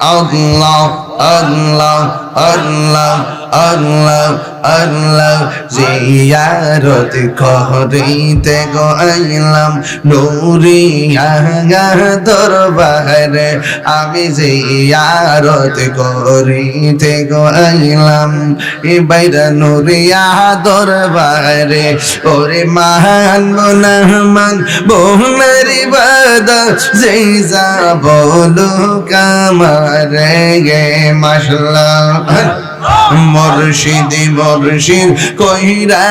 আল্লাহ আল্লাহ আল্লাহ আল্লাহ আল্লাহ জিয়ারত করিতে গো আইলাম নুরিয়া দরবারে আমি জিয়ারত করিতে গো আইলাম এ বাইরা নুরিয়া দরবারে ওরে মান মান বোনারি বাদা যেইজা বলো কামারে গে মাশাআল্লাহ মুর্শিদ মুর্শিদ কইরা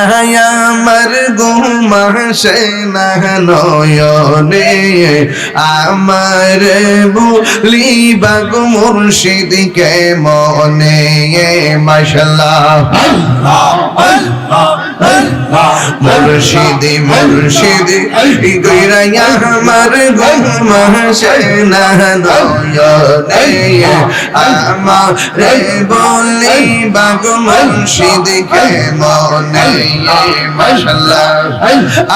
আমার ঘুমাসে না নয়নে আমার বলিবা গো মুর্শিদ কে মনে মাশাআল্লাহ মুর্শিদ মুর্শিদ কইরা আমার ঘুমাসে না নয়নে আমার বলি বাগ মুর্শিদ কে মনে মাশাআল্লাহ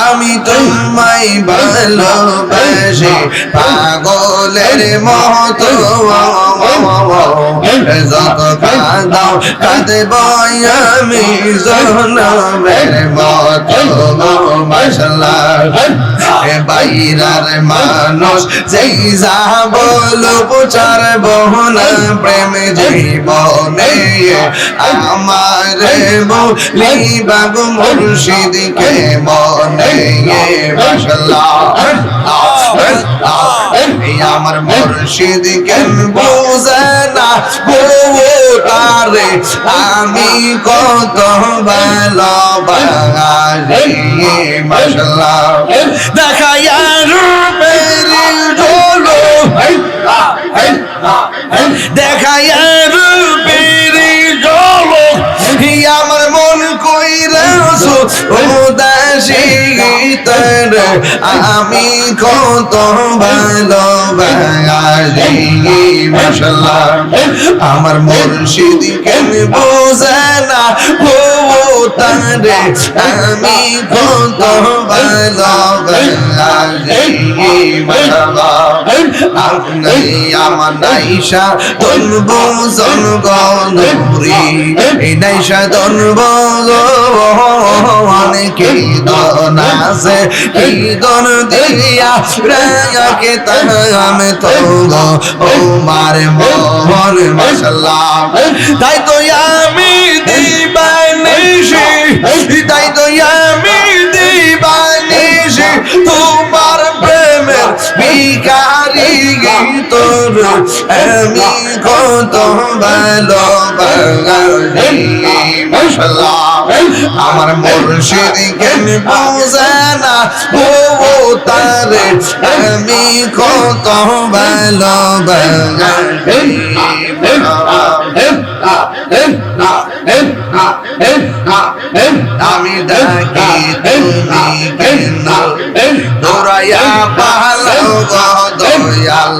আমি তোমায় ভালোবাসি পাগলের মতো যত কাঁদাও কাঁদব আমি জনমের মতো মাশাআল্লাহ বাইরার মানুষ যেই যা বলো প্রচার বহনা প্রেম জীবনে আমার বলিবা গো মুর্শিদ কে মনে মাশাআল্লাহ আমার মুর্শিদ কেন বুঝে না তারে আমি কত ভালোবাসি মাশাআল্লাহ দেখায়া রূপের ঝলক দেখায়া রূপের ঝলক আমার মন কইরাছো উদাসী গীতর আমি কত ভালোবাসি মাশাআল্লাহ আমার মুর্শিদ কেন বোঝে না তারে আমি কত ভালোবাসি মাশাআল্লাহ আপনি আমার নাইশা তনব জনগণুরি এই নাইশা তনব অনেকে দন আছে এই দন দিয়া রায়াকে তাম তো ও মার মোহন মাশাআল্লাহ তাই তো আমি দিবানিশি তাই তো আমি দিবানিশি তোমার প্রেমের ভিখারি তোর আমি কত ভালোবাসি মাশাআল্লাহ আমার মুর্শিদ কেন বুঝে না তারে আমি কত ভালোবাসি আমি ডাকি তুমি কেন দৌড়াইয়া পালাও গো দয়াল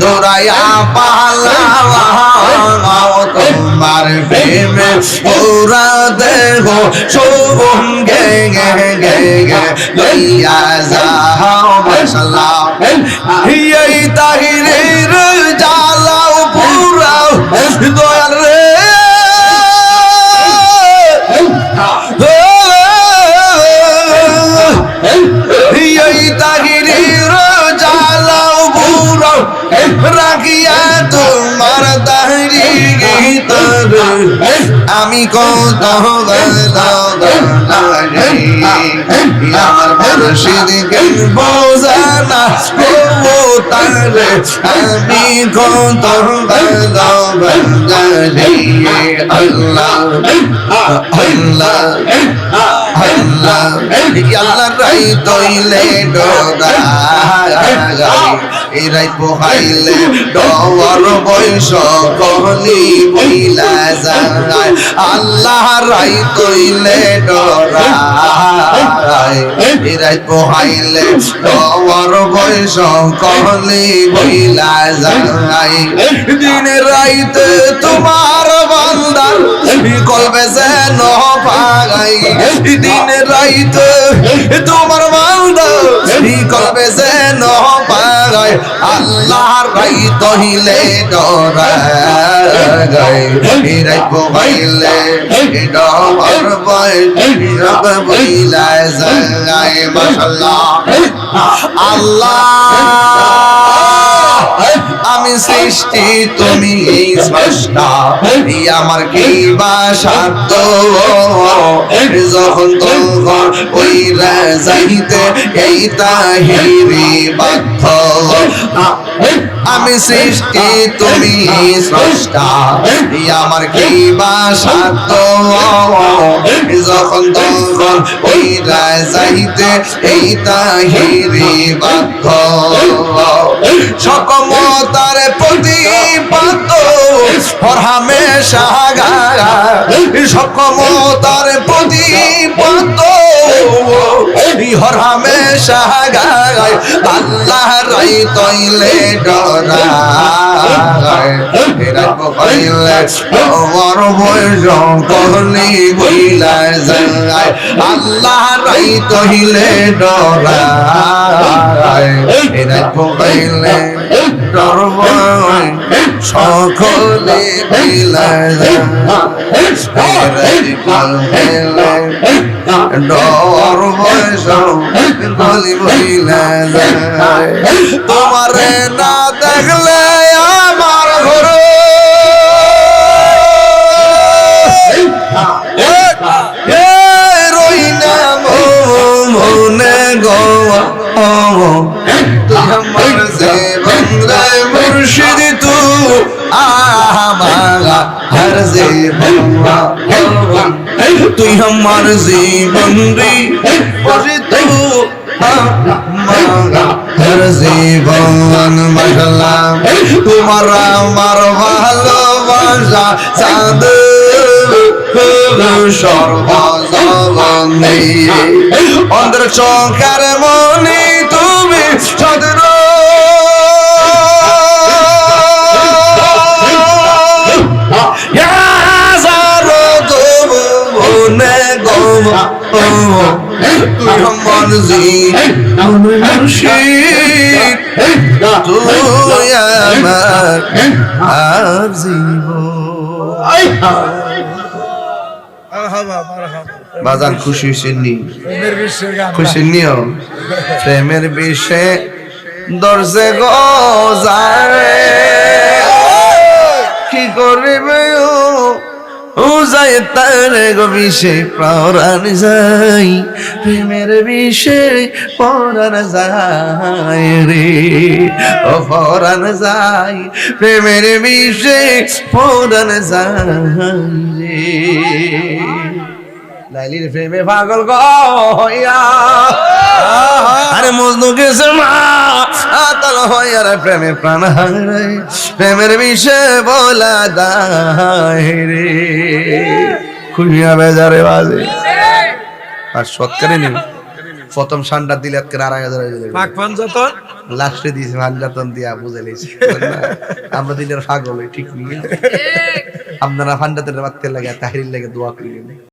দৌড়াইয়া পালাও তোমার প্রেমে ওরা দেহ সঙ্গে গে গে গে লইয়া যাও মাশাআল্লাহ এই তাহিরের জ্বালাও পুরাও দয়াল রে এই তাহিরের জ্বালাও পুরাও রাখিয়া তোমার দাহরি গীতর আমি কত আমার মুর্শিদ কেন বোঝে না তারে আমি কত ভালোবাসি আল্লাহ আল্লাহ আল্লাহ আল্লাহ রাই তইলে ডগাই রাই পোহাইলে ডর বয়স কহলি বইলা যায় আল্লাহ রাই তইলে ডরাই রাই পোহাইলে ডর বয়স কহলি বইলা যায় দিন রাইতে তোমার বান্দার কলবে যেন পাগাই দিন রাইতে তোমার বান্দা কলবে যেন পাগাই আল্লাহর রাই তহিলে ডরাই রাই পোহাইলে ডর ভয় রব বইলা যায় মাশাআল্লাহ আল্লাহ আমি সৃষ্টি তুমি স্রষ্টা আমার কি বা সাধ্য যখন তখন ওইরা যাইতে এই তাহিরি বাধ্য আমি সৃষ্টি তুমি স্রষ্টা আমার কি বা সাধ্য যখন তখন ওইরা যাইতে এই তাহিরি বাধ্য সকমতার প্রতিপাদ্য হর হামেশা সকমতার প্রতিপাদ্য হর হামেশা আল্লাহ রাই তইলে ডরাই রাত পাইলে আমার বয়স কহলি গইলা যায় আল্লাহ রাই তইলে ডরাই রাত পাইলে ডর ভয় সকলে গইলা যায় ডর ভয় সকলে গইলা যায় তোমারে না দেখলে আমার ঘর রই না মনে গো তুই আমার জীবন রে মুর্শিদ তু আমার হর জীবন তুই আমার জীবন রে মুর্শিদ তু হর জীবন মাশাআল্লাহ তোমার আমার ভালোবাসা চাঁদ সর্বজনে অন্তর চোখের মনে তুমি সদর তুই আমার জীবন মুর্শিদ তুই আমার আর জীবন বাজান খুশি হইছেননি খুশি নিও প্রেমের বিষে দর্শে গো যায় কি করিবে ও যায় তার গো বিষে পরাণ যায় প্রেমের বিষে পরাণ যায় রে ও পরাণ যায় প্রেমের বিষে পরাণ যায় রে লাইলির প্রেমে পাগল গয়া আরে মজনু গেছে মা আতল হইয়া রে প্রেমে প্রাণ হারাই প্রেমের বিষয়ে বলা দায় রে খুশিয়া বেজারে বাজে আর সৎকারে নেই প্রথম সান্ডা দিলে আজকে 2,500 পাক পাঞ্জাতন লাস্টে দিয়েছে পাঞ্জাতন দিয়া বুঝে লেছি আমরা দিলের পাগল ঠিক নিয়ে আপনারা ফান্ডাতে রাখতে লাগে তাহিরির লাগে দোয়া করি